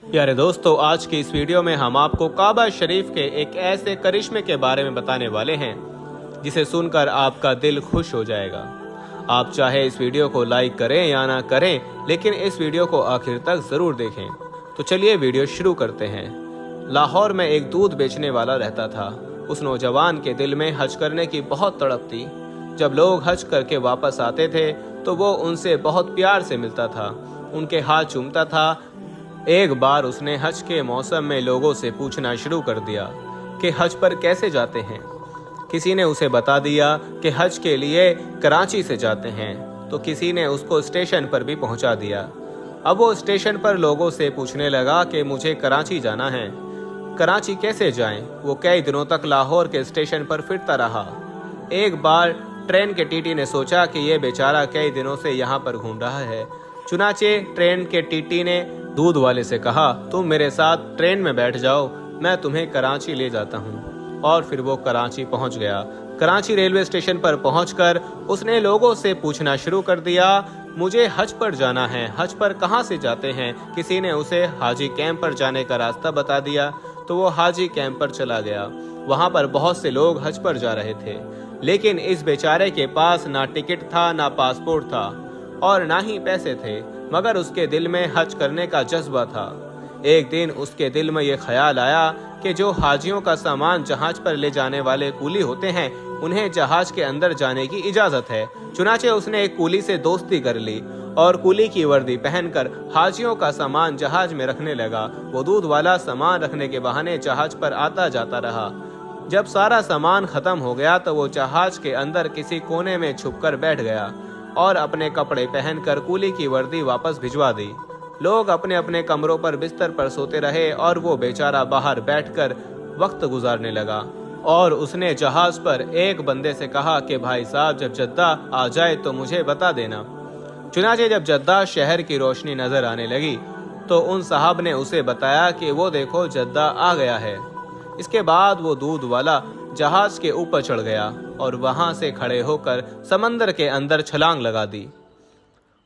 प्यारे दोस्तों, आज की इस वीडियो में हम आपको काबा शरीफ के एक ऐसे करिश्मे के बारे में बताने वाले हैं जिसे सुनकर आपका दिल खुश हो जाएगा। आप चाहे इस वीडियो को लाइक करें या ना करें, लेकिन इस वीडियो को आखिर तक जरूर देखें। तो चलिए वीडियो शुरू करते हैं। लाहौर में एक दूध बेचने वाला रहता था। उस नौजवान के दिल में हज करने की बहुत तड़प थी। जब लोग हज करके वापस आते थे तो वो उनसे बहुत प्यार से मिलता था, उनके हाथ चूमता था। एक बार उसने हज के मौसम में लोगों से पूछना शुरू कर दिया कि हज पर कैसे जाते हैं। किसी ने उसे बता दिया कि हज के लिए कराची से जाते हैं, तो किसी ने उसको स्टेशन पर भी पहुंचा दिया। अब वो स्टेशन पर लोगों से पूछने लगा कि मुझे कराची जाना है, कराची कैसे जाएं? वो कई दिनों तक लाहौर के स्टेशन पर फिरता रहा। एक बार ट्रेन के टीटी ने सोचा कि ये बेचारा कई दिनों से यहाँ पर घूम रहा है। चुनाचे ट्रेन के टीटी ने दूध वाले से कहा, तुम मेरे साथ ट्रेन में बैठ जाओ, मैं तुम्हें कराची ले जाता हूँ। और फिर वो कराची पहुँच गया। कराची रेलवे स्टेशन पर पहुंचकर उसने लोगों से पूछना शुरू कर दिया, मुझे हज पर जाना है, हज पर कहाँ से जाते हैं? किसी ने उसे हाजी कैंप पर जाने का रास्ता बता दिया, तो वो हाजी कैंप पर चला गया। वहाँ पर बहुत से लोग हज पर जा रहे थे, लेकिन इस बेचारे के पास ना टिकट था, ना पासपोर्ट था और ना ही पैसे थे, मगर उसके दिल में हज करने का जज्बा था। एक दिन उसके दिल में ये ख्याल आया कि जो हाजियों का सामान जहाज पर ले जाने वाले कूली होते हैं, उन्हें जहाज के अंदर जाने की इजाजत है। चुनाचे उसने एक कूली से दोस्ती कर ली और कूली की वर्दी पहनकर हाजियों का सामान जहाज में रखने लगा। वो दूध वाला सामान रखने के बहाने जहाज पर आता जाता रहा। जब सारा सामान खत्म हो गया तो वो जहाज के अंदर किसी कोने में छुपकर बैठ गया और अपने कपड़े पहनकर कूली की वर्दी वापस भिजवा दी। लोग अपने अपने कमरों पर बिस्तर पर सोते रहे और वो बेचारा बाहर बैठकर वक्त गुजारने लगा। और उसने जहाज पर एक बंदे से कहा कि भाई साहब, जब जद्दा आ जाए तो मुझे बता देना। चुनाचे जब जद्दा शहर की रोशनी नजर आने लगी तो उन साहब ने उसे बताया कि वो देखो जद्दा आ गया है। इसके बाद वो दूध वाला जहाज के ऊपर चढ़ गया और वहां से खड़े होकर समंदर के अंदर छलांग लगा दी।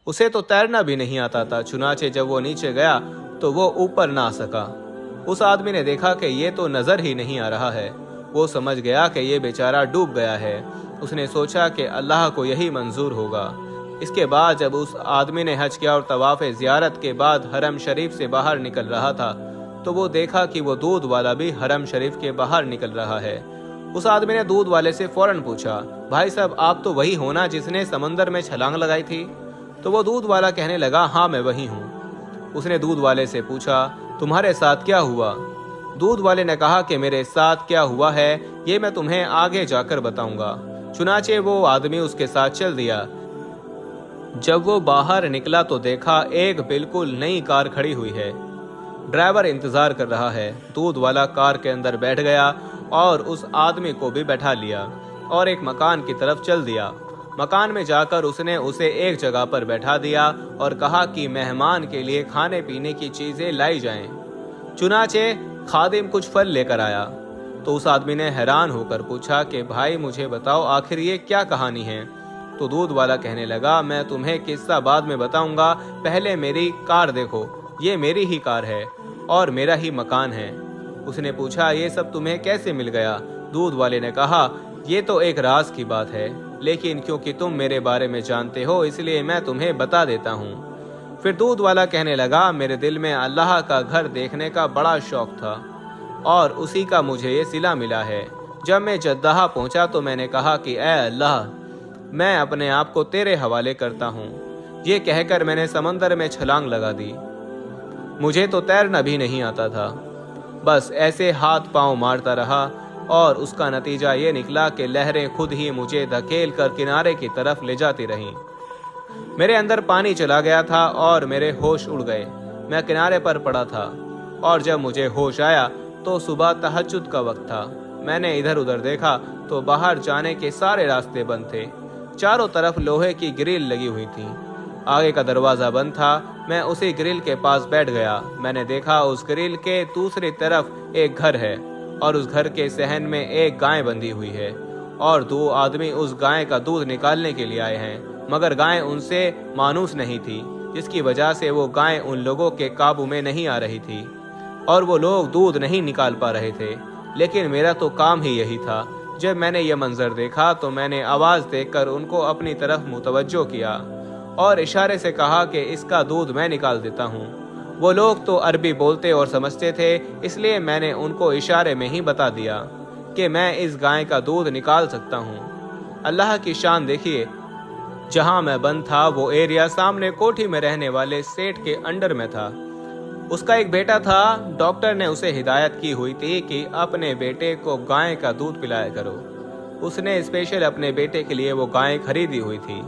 उसे तो तैरना भी नहीं आता था। चुनाचे जब वो नीचे गया तो वो ऊपर ना आ सका। उस आदमी ने देखा कि ये तो नजर ही नहीं आ रहा है। वो समझ गया कि ये बेचारा डूब गया है। उसने सोचा कि अल्लाह को यही मंजूर होगा। इसके बाद जब उस आदमी ने हज किया और तवाफ ज़ियारत के बाद हरम शरीफ से बाहर निकल रहा था, तो वो देखा कि वो दूध वाला भी हरम शरीफ के बाहर निकल रहा है। उस आदमी ने दूध वाले से फौरन पूछा, भाई साहब, आप तो वही हो ना जिसने समंदर में छलांग लगाई थी? तो वो दूध वाला कहने लगा, हाँ मैं वही हूँ। उसने दूध वाले से पूछा, तुम्हारे साथ क्या हुआ? दूध वाले ने कहा कि मेरे साथ क्या हुआ है ये मैं तुम्हें आगे जाकर बताऊंगा। चुनाचे वो आदमी उसके साथ चल दिया। जब वो बाहर निकला तो देखा एक बिल्कुल नई कार खड़ी हुई है। ड्राइवर इंतजार कर रहा है। दूध वाला कार के अंदर बैठ गया और उस आदमी को भी बैठा लिया और एक मकान की तरफ चल दिया। मकान में जाकर उसने उसे एक जगह पर बैठा दिया और कहा कि मेहमान के लिए खाने पीने की चीजें लाई जाएं। चुनाचे खादिम कुछ फल लेकर आया तो उस आदमी ने हैरान होकर पूछा कि भाई मुझे बताओ, आखिर ये क्या कहानी है? तो दूध वाला कहने लगा, मैं तुम्हें किस्सा बाद में बताऊंगा, पहले मेरी कार देखो, ये मेरी ही कार है और मेरा ही मकान है। उसने पूछा, ये सब तुम्हें कैसे मिल गया? दूध वाले ने कहा, ये तो एक राज की बात है, लेकिन क्योंकि तुम मेरे बारे में जानते हो इसलिए मैं तुम्हें बता देता हूँ। फिर दूध वाला कहने लगा, मेरे दिल में अल्लाह का घर देखने का बड़ा शौक था और उसी का मुझे ये सिला मिला है। जब मैं जद्दाह पहुंचा तो मैंने कहा कि ऐ अल्लाह, मैं अपने आप को तेरे हवाले करता हूँ। ये कहकर मैंने समंदर में छलांग लगा दी। मुझे तो तैरना भी नहीं आता था, बस ऐसे हाथ पांव मारता रहा और उसका नतीजा ये निकला कि लहरें खुद ही मुझे धकेल कर किनारे की तरफ ले जाती रहीं। मेरे अंदर पानी चला गया था और मेरे होश उड़ गए। मैं किनारे पर पड़ा था और जब मुझे होश आया तो सुबह तहज्जुद का वक्त था। मैंने इधर उधर देखा तो बाहर जाने के सारे रास्ते बंद थे। चारों तरफ लोहे की ग्रिल लगी हुई थी। आगे का दरवाजा बंद था। मैं उसी ग्रिल के पास बैठ गया। मैंने देखा उस ग्रिल के दूसरी तरफ एक घर है और उस घर के सहन में एक गाय बंधी हुई है और दो आदमी उस गाय का दूध निकालने के लिए आए हैं, मगर गाय उनसे मानूस नहीं थी। जिसकी वजह से वो गाय उन लोगों के काबू में नहीं आ रही थी और वो लोग दूध नहीं निकाल पा रहे थे। लेकिन मेरा तो काम ही यही था। जब मैंने ये मंजर देखा तो मैंने आवाज़ देकर उनको अपनी तरफ मुतवज्जो किया और इशारे से कहा कि इसका दूध मैं निकाल देता हूँ। वो लोग तो अरबी बोलते और समझते थे, इसलिए मैंने उनको इशारे में ही बता दिया कि मैं इस गाय का दूध निकाल सकता हूँ। अल्लाह की शान देखिए, जहाँ मैं बंद था वो एरिया सामने कोठी में रहने वाले सेठ के अंडर में था। उसका एक बेटा था। डॉक्टर ने उसे हिदायत की हुई थी कि अपने बेटे को गाय का दूध पिलाया करो। उसने स्पेशल अपने बेटे के लिए वो गाय खरीदी हुई थी।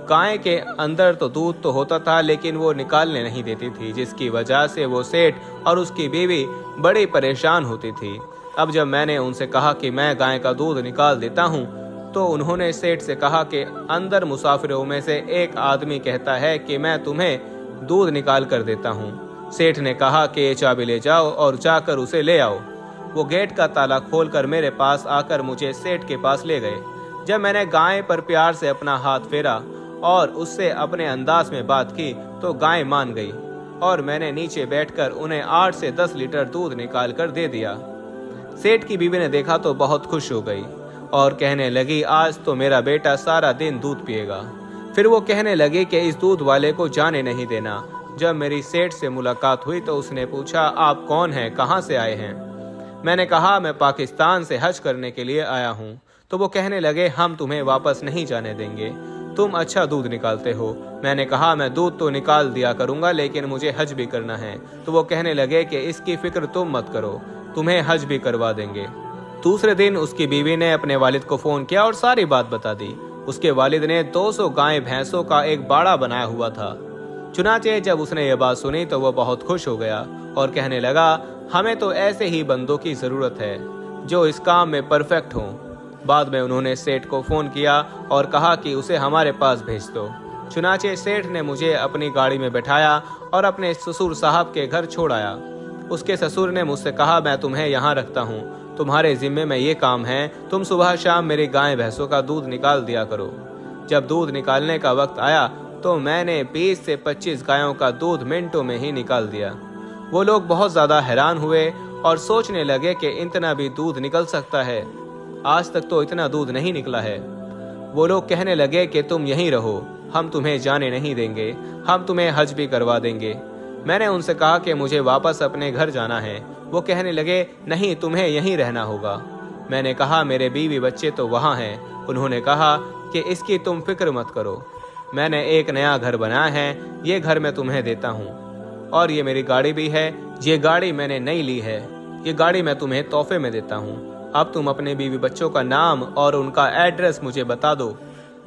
गाय के अंदर तो दूध तो होता था, लेकिन वो निकालने नहीं देती थी, जिसकी वजह से वो सेठ और उसकी बीवी बड़ी परेशान होती थी। अब जब मैंने उनसे कहा कि मैं गाय का दूध निकाल देता हूँ, तो उन्होंने सेठ से कहा कि अंदर मुसाफिरों में से एक आदमी कहता है कि मैं तुम्हें दूध निकाल कर देता हूँ। सेठ ने कहा कि ये चाबी ले जाओ और जाकर उसे ले आओ। वो गेट का ताला खोलकर मेरे पास आकर मुझे सेठ के पास ले गए। जब मैंने गाय पर प्यार से अपना हाथ फेरा और उससे अपने अंदाज में बात की तो गाय मान गई और मैंने नीचे बैठकर उन्हें 8 से 10 लीटर दूध निकाल कर दे दिया। सेठ की बीवी ने देखा तो बहुत खुश हो गई और कहने लगी, आज तो मेरा बेटा सारा दिन दूध पिएगा। फिर वो कहने लगी कि इस दूध वाले को जाने नहीं देना। जब मेरी सेठ से मुलाकात हुई तो उसने पूछा, आप कौन हैं, कहाँ से आए हैं? मैंने कहा, मैं पाकिस्तान से हज करने के लिए आया हूँ। तो वो कहने लगे, हम तुम्हें वापस नहीं जाने देंगे, तुम अच्छा दूध निकालते हो। मैंने कहा, मैं दूध तो निकाल दिया करूँगा, लेकिन मुझे हज भी करना है। तो वो कहने लगे कि इसकी फिक्र तुम मत करो, तुम्हें हज भी करवा देंगे। दूसरे दिन उसकी बीवी ने अपने वालिद को फ़ोन किया और सारी बात बता दी। उसके वालिद ने 200 गाय भैंसों का एक बाड़ा बनाया हुआ था। चुनाचे जब उसने ये बात सुनी तो वो बहुत खुश हो गया और कहने लगा, हमें तो ऐसे ही बंदों की ज़रूरत है जो इस काम में परफेक्ट हों। बाद में उन्होंने सेठ को फ़ोन किया और कहा कि उसे हमारे पास भेज दो। चुनाचे सेठ ने मुझे अपनी गाड़ी में बैठाया और अपने ससुर साहब के घर छोड़ आया। उसके ससुर ने मुझसे कहा, मैं तुम्हें यहाँ रखता हूँ, तुम्हारे जिम्मे में ये काम है, तुम सुबह शाम मेरी गाय भैंसों का दूध निकाल दिया करो। जब दूध निकालने का वक्त आया तो मैंने 20 से 25 गायों का दूध मिनटों में ही निकाल दिया। वो लोग बहुत ज़्यादा हैरान हुए और सोचने लगे कि इतना भी दूध निकल सकता है, आज तक तो इतना दूध नहीं निकला है। वो लोग कहने लगे कि तुम यहीं रहो, हम तुम्हें जाने नहीं देंगे, हम तुम्हें हज भी करवा देंगे। मैंने उनसे कहा कि मुझे वापस अपने घर जाना है। वो कहने लगे, नहीं, तुम्हें यहीं रहना होगा। मैंने कहा, मेरे बीवी बच्चे तो वहाँ हैं। उन्होंने कहा कि इसकी तुम फिक्र मत करो, मैंने एक नया घर बनाया है, ये घर मैं तुम्हें देता हूँ और ये मेरी गाड़ी भी है, ये गाड़ी मैंने नई ली है, ये गाड़ी मैं तुम्हें तोहफे में देता हूँ। अब तुम अपने बीवी बच्चों का नाम और उनका एड्रेस मुझे बता दो,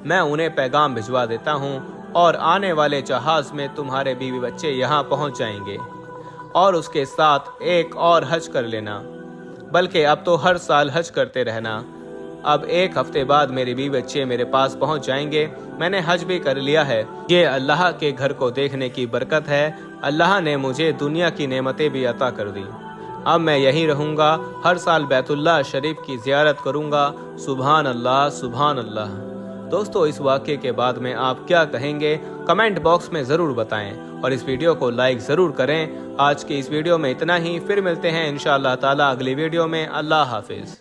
मैं उन्हें पैगाम भिजवा देता हूँ और आने वाले जहाज़ में तुम्हारे बीवी बच्चे यहाँ पहुँच जाएंगे और उसके साथ एक और हज कर लेना, बल्कि अब तो हर साल हज करते रहना। अब 1 हफ्ते बाद मेरे बीवी बच्चे मेरे पास पहुंच जाएंगे। मैंने हज भी कर लिया है। ये अल्लाह के घर को देखने की बरकत है। अल्लाह ने मुझे दुनिया की नेमतें भी अता कर दी। अब मैं यहीं रहूँगा, हर साल बैतुल्लाह शरीफ की ज़ियारत करूँगा। सुभान अल्लाह, सुभान अल्लाह। दोस्तों, इस वाक़े के बाद में आप क्या कहेंगे, कमेंट बॉक्स में ज़रूर बताएं और इस वीडियो को लाइक ज़रूर करें। आज की इस वीडियो में इतना ही, फिर मिलते हैं इंशाअल्लाह ताला अगली वीडियो में। अल्लाह हाफिज़।